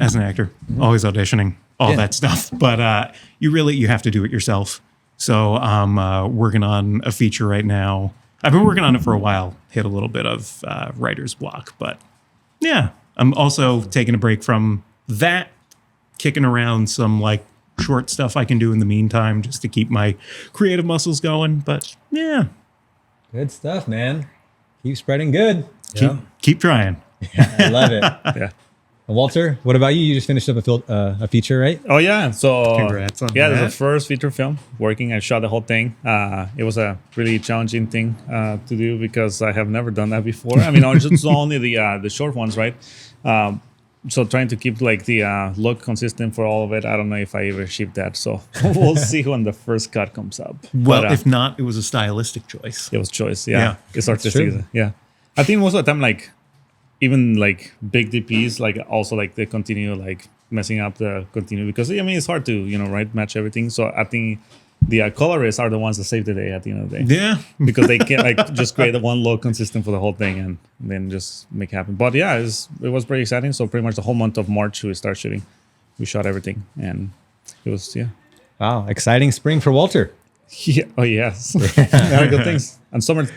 as an actor, always auditioning, all that stuff. But you have to do it yourself. So I'm working on a feature right now. I've been working on it for a while, hit a little bit of writer's block. But yeah, I'm also taking a break from that, kicking around some like short stuff I can do in the meantime just to keep my creative muscles going. But yeah, Good stuff, man. Keep spreading good. keep trying. I love it. Yeah. And Walter, what about you? You just finished up a feature, right? Oh yeah, so Congrats on yeah, that. this is the first feature film working. I shot the whole thing. It was a really challenging thing to do because I have never done that before. I mean, I was just only the short ones, right? So trying to keep like the look consistent for all of it. I don't know if I ever achieved that. So we'll see when the first cut comes up. Well, But, if not, it was a stylistic choice. it was choice. Yeah. Yeah, it's artistic. true. Yeah, I think most of the time, like even like big DPs, like also like they continue like messing up the continue because I mean it's hard to right match everything. So I think the colorists are the ones that save the day at the end of the day. Yeah. Because they can like just create the one look consistent for the whole thing and then just make it happen. But yeah, it was pretty exciting. So pretty much the whole month of March we start shooting. We shot everything and it was Wow, exciting spring for Walter. yeah. Oh yes, a lot of good things. And summer's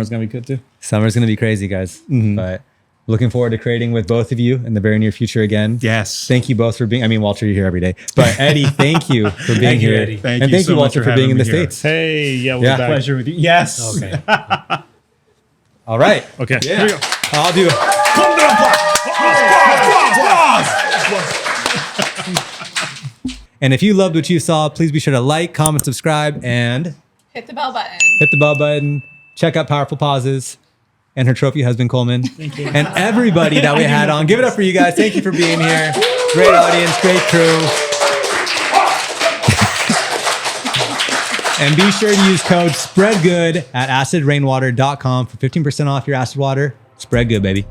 gonna be good too. Summer's gonna be crazy, guys. But looking forward to creating with both of you in the very near future again. Yes. Thank you both for being. I mean, Walter, you're here every day, but Eddie, thank you for being Thank you, here, Eddie. Thank and you thank so you, much Walter, for for being in the having me here. States. Hey, yeah, we'll Yeah. be back. Pleasure with you. Yes. Okay. All right. Okay. Yeah. Here we go. I'll do it. And if you loved what you saw, please be sure to like, comment, subscribe, and Hit the bell button. hit the bell button. Check out Powerful Pauses. and her trophy husband, Coleman. Thank you. And everybody that we had on. Give it up for you guys. Thank you for being here. Great audience, great crew. And be sure to use code SPREADGOOD at acidrainwater.com for 15% off your acid water. Spread good, baby.